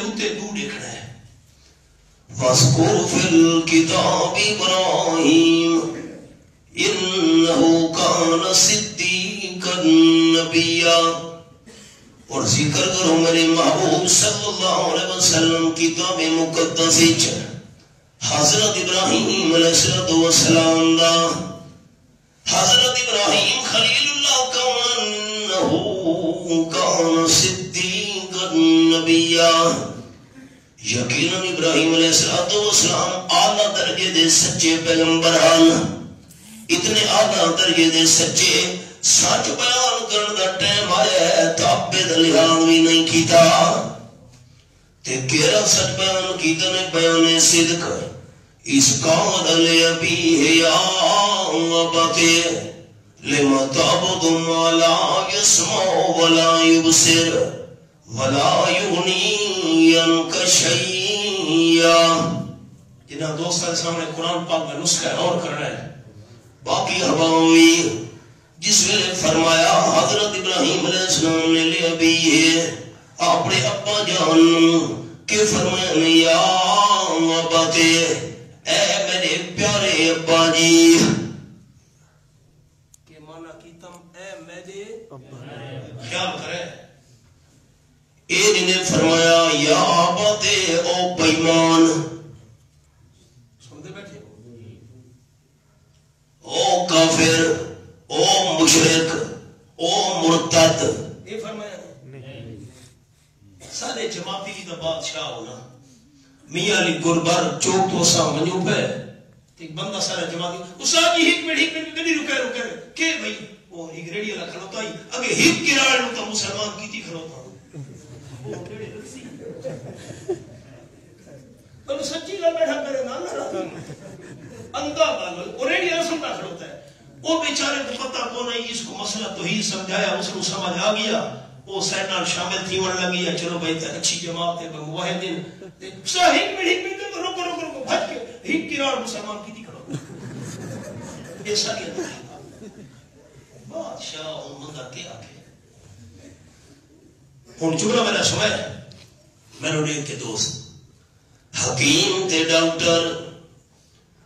ہوتے تو دیکھنا ہے وَاذْكُرْ فِي الْكِتَابِ إِبْرَاهِيمَ إِنَّهُ كَانَ صِدِّيقًا نَبِيًّا اور ذکر کرو میرے محبوب صلی اللہ علیہ وسلم کتاب مقدس حضرت ابراہیم علیہ السلام دا حضرت ابراہیم خلیل اللہ کان صدیقا نبیا یقیناً ابراہیم علیہ السلام اعلیٰ درجے دے سچے پیغمبران اتنے اعلیٰ درجے دے سچے سچ بیان کرنے دا ٹائم آیا ہے تابے دا لحاظ بھی نہیں کیتا تے کیرا سچ بیان کیتا نے بیان صدق اس قاد لے ابی ہے یا اباتے لما تعبد ما لا يسمع ولا يبصر ولا یغنی عنک شیئا جنہاں دوست کے سامنے قرآن پاک کا نسخہ اور کرنا ہے باقی حباوی جس میں فرمایا حضرت ابراہیم علیہ السلام نے لے ابھی ہے اپنے ابا جان کہ فرمایا یا اباتے اے میرے پیارے ابا جی کہ مانا کیتم اے میرے خیال کرے اے جنہیں فرمایا یا اباتے او بیمان سنتے بیٹھے او کافر او مشرک او مرتد یہ فرمایا سارے جماعتی کی تو بادشاہ ہونا میاں علی گربر چوک تو سا منیو پہ ایک بندہ سارا جماعتی اسا جی ہک منٹ گڑی رکے کہ بھئی وہ ایک ریڈیو رکھ کھلوتا ہی اگے ہک کی راڑ تو مسلمان کی تھی کھلوتا وہ ریڈی رکسی تو سچی گل بیٹھا کرے نا اندھا گل وہ ریڈیو رسم کا کھلوتا ہے وہ بیچارے کو پتہ کو نہیں اس کو مسئلہ توحید سمجھایا اس کو سمجھ آ گیا وہ سینال شامل تھی ون لگی ہے چلو بھائی اچھی جماعت ہے موحدین ہک میں روکو بھج کے ہک کی راڑ مسلمان کی تھی کھڑو ایسا کیا بادشاہ اور مندہ کیا کہ ہن جملہ میرا سمجھ میرے دیکھ کے دوست حکیم تے ڈاکٹر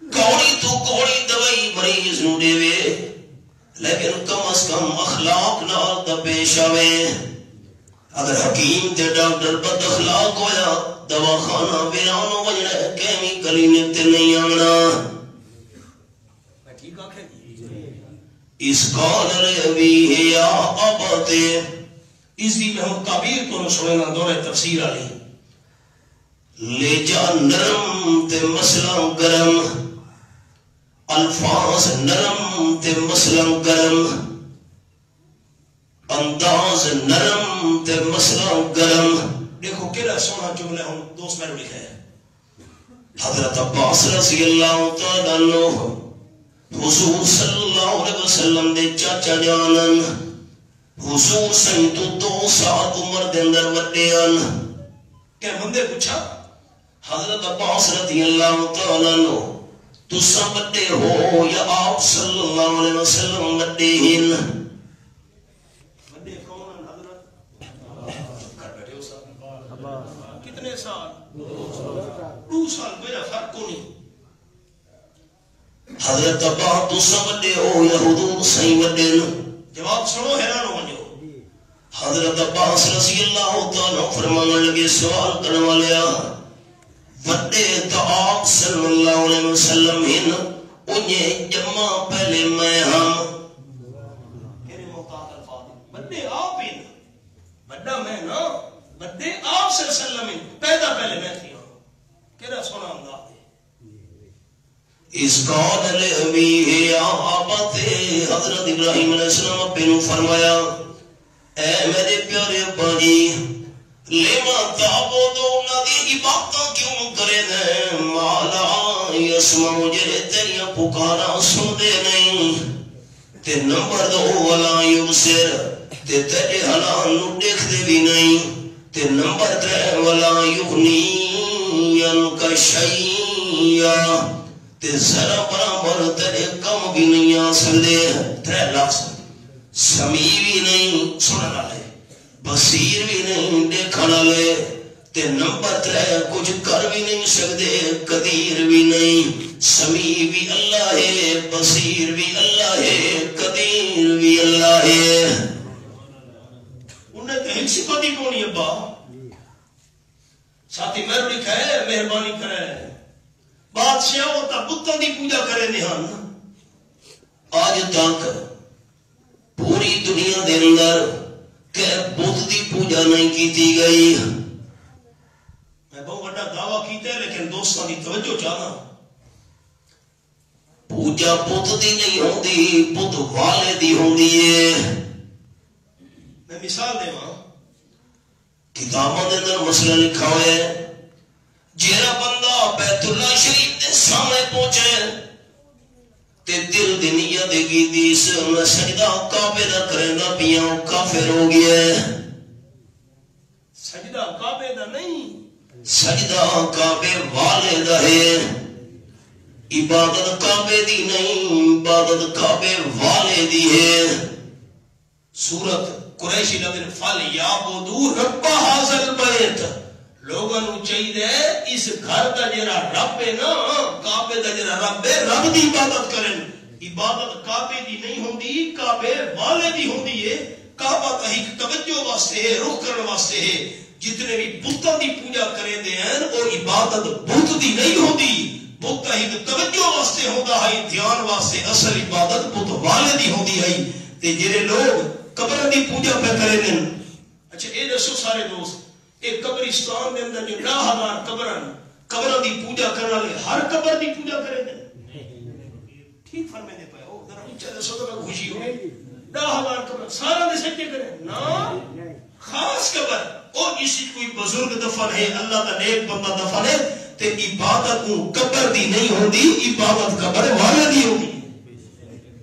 کوڑی تو کوڑی دوائی مریض نو دے وے لیکن کم از کم اخلاق نال دا پیش آوے اگر حکیم تے ڈاکٹر بد اخلاق ہویا دوا خانہ ویرانو وجنا کیمی کلینے تے نہیں آمنا اس قال لے ہے یا اباتے اس دی میں ہم تعبیر تو نہ سننا دورہ تفسیر آلی لے جا نرم تے مسئلہ گرم الفاظ نرم تے مسئلہ گرم انداز نرم تے مسئلہ گرم دیکھو کیڑا سونا جملہ ہوں دوست میں لکھا ہے حضرت عباس رضی اللہ تعالیٰ عنہ حضور صلی اللہ علیہ وسلم دے چاچا جانن حضور سنتو 2 ساعت عمر دے اندر وڈیان کہ بندے پوچھا حضرت عباس رضی اللہ تعالیٰ عنہ تو سب بڑے ہو یا آپ صلی اللہ علیہ وسلم بڑے ہن بڑے کون ہیں حضرت کر بیٹھے ہو صاحب کتنے سال 2 سال میرا فرق کو نہیں حضرت عباس تو سب بڑے ہو یا حضور صحیح بڑے جواب سنو حیران ہو جو حضرت عباس رضی اللہ تعالیٰ فرمانے لگے سوال کرنے والے وڈے تو آپ صلی اللہ علیہ وسلم ہن انہیں جمع پہلے میں ہم میرے محتاط الفاظ وڈے آپ ہن وڈا میں نا وڈے آپ صلی اللہ علیہ وسلم ہن پیدا پہلے میں تھی کیڑا سونا انداز اس قال لے ابی یا اباتے حضرت ابراہیم علیہ السلام اپنے نو فرمایا اے میرے پیارے ابا جی لیما تعبدو ندی عبادتاں کیوں کرے دیں مالا یسمعو جرے تیریاں پکارا سن دے نہیں تے نمبر 2 ولا یبصر تے تیرے حالان نو دیکھ دے بھی نہیں تے نمبر 3 ولا یغنی عنک شیئا تے ذرا برابر تیرے کم بھی نہیں آ سکتے 3 لفظ سمیع بھی نہیں سننا لے بصیر بھی نہیں دیکھنا لے تے نمبر 3 کچھ کر بھی نہیں سکتے، قدیر بھی نہیں، سمیع بھی اللہ ہے، بصیر بھی اللہ ہے، قدیر بھی اللہ ہے۔ انہیں تو ایک صفت ہی کونی ابا ساتھی میں لکھا ہے مہربانی کرے بادشاہ ہوتا بتوں دی پوجا کرے نہان آج تک پوری دنیا دے اندر کہ بت دی پوجا نہیں کیتی گئی۔ میں بہت بڑا دعویٰ کیتا ہے لیکن دوستاں دی توجہ چاہنا، پوجا بت دی نہیں ہوندی، بت والے دی ہوندی ہے۔ میں مثال دے ماں کتابوں دے اندر مسئلہ لکھا ہوا ہے، جیڑا بندہ بیت اللہ شریف دے سامنے پہنچے تے دل دی نیت کیتی اس میں سجدہ کعبے دا کریندا پیاں کافر ہو گیا ہے۔ سجدہ کعبے دا نہیں، سجدہ کعبے والے دا ہے، عبادت کعبے دی نہیں، عبادت کعبے والے دی ہے۔ سورت قریشی لفظ فَلْيَعْبُدُوا رَبَّ هَذَا الْبَيْتِ، لوگوں نو چاہیے اس گھر دا جڑا رب ہے نا، کعبے دا جڑا رب ہے، رب دی عبادت کرن۔ عبادت کعبے دی نہیں ہوندی، کعبے والے دی ہوندی ہے۔ کعبہ کا ایک توجہ واسطے ہے، رخ کرنے واسطے ہے۔ جتنے بھی بتوں دی پوجا کرے دے ہیں اور عبادت بت دی نہیں ہوندی، بت ایک توجہ واسطے ہوندا ہے، دھیان واسطے، اصل عبادت بت والے دی ہوندی ہے۔ تے جڑے لوگ قبر دی پوجا پہ کرے دیں، اچھا اے دسو سارے دوست، ایک قبرستان دے اندر جو 10,000 قبراں دی پوجا کرنے والے ہر قبر دی پوجا کرے دیں؟ ٹھیک فرمے دے پائے ہو ذرا اونچا دسو تو میں خوشی ہو 10,000 قبر سارا دے سجدے کریں نا، خاص قبر اور اسی کوئی بزرگ دفن ہے، اللہ دا نیک بندہ دفن ہے تے عبادت قبر دی نہیں ہوندی، عبادت قبر والے دی ہوندی،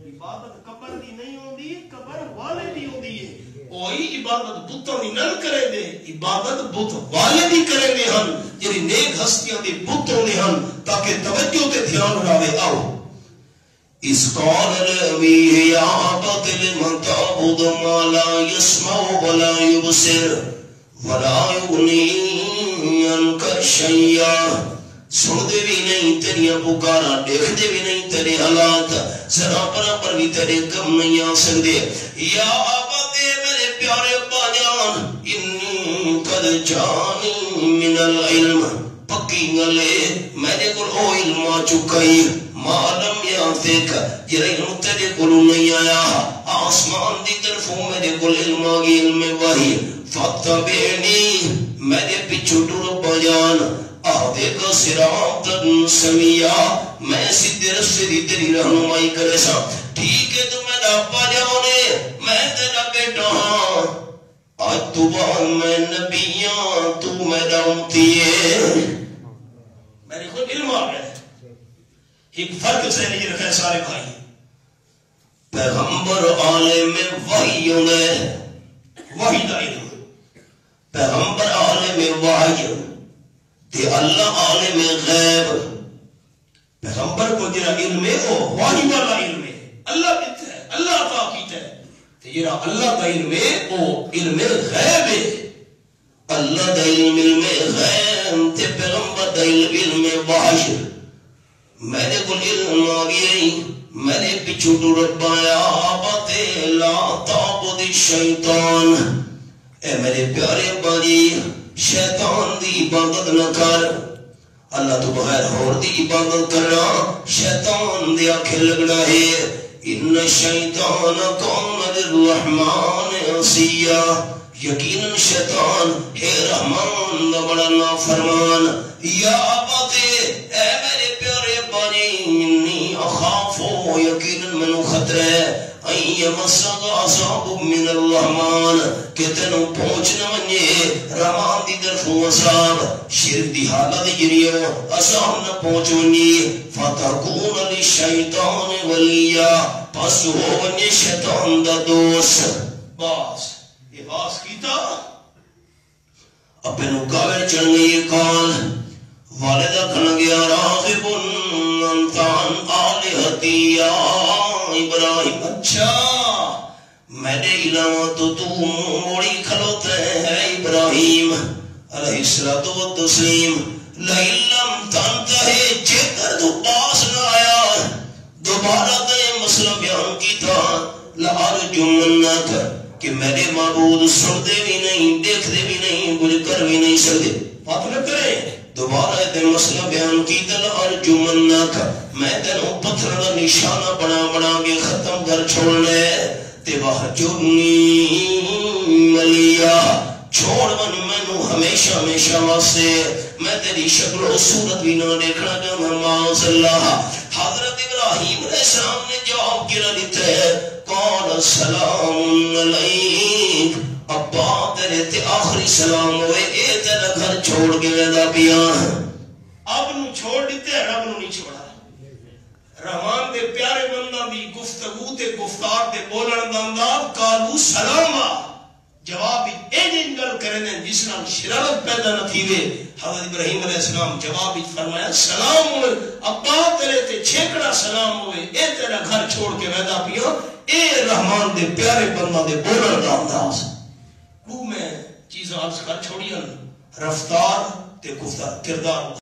عبادت قبر دی نہیں ہوندی، قبر والے دی ہوندی ہے۔ کوئی عبادت بتوں دی نہ کرے دے، عبادت بت والے دی کرے دے ہن، جڑی نیک ہستیاں دی بتوں دے ہن، تاکہ توجہ تے دھیان راوے۔ آؤ اس قال الوی یا ابت لمن تعبد ما لا يسمع ولا يبصر ولا يغني عنك شيئا، سن دے بھی نہیں تیریاں پکارا، دیکھ دے بھی نہیں تیرے حالات، ذرا برابر بھی تیرے کم نہیں آ سکتے۔ یا ابت میرے پیارے ابا جان، انی قد جانی من العلم، پکی گلے میرے کو او علم آ چکائی، معلوم یاتک جرے علم تیرے کو نہیں آیا، آسمان دی طرفوں میرے کو علم آگی، علم وحی، فتبعنی میرے پیچھو ٹر بجان، آدھے کا صراطا سمیا، میں سیدھے رستے دی تیری رہنمائی کرے سا۔ ٹھیک ہے تو میرا ابا جانے، میں تیرا بیٹا ہاں، آج تو بعد میں نبیاں، تو میرا امتی ہے۔ میرے خود علم آ گئے، ایک فرق سے نہیں رکھے سارے بھائی، پیغمبر عالم وحی ہوندے، وحی دا علم، پیغمبر عالم وحی تے اللہ عالم غیب۔ پیغمبر کو جرا علم ہے وہ وحی والا علم ہے، اللہ کہتا ہے، اللہ عطا کیتا ہے، تے جرا اللہ دا علم ہے وہ علم غیب ہے۔ اللہ دا علم غیب تے پیغمبر دا علم وحی۔ میرے کو علم آ گئی، میرے پیچھو ٹر پایا، آباتے لا تعبد الشیطان، اے میرے پیارے باجی شیطان دی عبادت نہ کر، اللہ تو بغیر اور دی عبادت کرنا شیطان دی آنکھیں لگنا ہے۔ ان الشیطان کان للرحمن عصیا، یقیناً شیطان ہے رحمان دا بڑا نافرمان۔ یا اباتے اے میرے پیارے بانی، انی اخافو یقیناً منو خطر ہے، این یمسک عذاب من الرحمن، کہ تینوں پہنچنا منجے رحمان دی طرفوں عذاب، شرک دی حالت جریو عذاب نہ پہنچ منجے، فتکون للشیطان ولیا، پس ہو منجے شیطان دا دوست۔ باس یہ باس کیتا اپنے نکاوے چڑھنے یہ کال، والدہ کھن گیا راغب انتان آلہتی یا ابراہیم، اچھا میرے علاوہ تو موڑی کھلوتے ہیں ابراہیم، علیہ الصلوۃ والتسلیم لئن لم تنتہی جیکر تو پاس نہ آیا دوبارہ تے مسئلہ بیان کی تھا لأرجمنک کہ میرے معبود سنتے بھی نہیں دیکھتے بھی نہیں کچھ کر بھی نہیں سکتے مطلب کریں دوبارہ تے مسئلہ بیان کی تھا لأرجمنک میں تینوں پتھر کا نشانہ بنا کے ختم کر چھوڑنے تے وحجرنی ملیا چھوڑ من مینو ہمیشہ ہمیشہ واسطے میں تیری شکل و صورت بھی نہ دیکھنا چاہتا معاذ اللہ حضرت ابراہیم علیہ السلام نے جواب کیا دیتا ہے قال سلام علیک ابا تیرے تے آخری سلام ہوئے اے تیرا گھر چھوڑ کے ویدا پیا اب نو چھوڑ دیتے ہیں رب نو نہیں چھوڑا رحمان دے پیارے بندہ دی گفتگو تے گفتار تے بولن دا انداز قالو سلاما جواب این گل کرنے جس نال شرارت پیدا نہ تھیوے حضرت ابراہیم علیہ السلام جواب فرمایا سلام ہوئے ابا تیرے تے چھیکڑا سلام ہوئے اے تیرا گھر چھوڑ کے ویدا پیا اے رحمان دے پیارے بندہ دے بولن دا انداز وہ میں چیزاں عرض کر چھوڑی رفتار تے گفتار کردار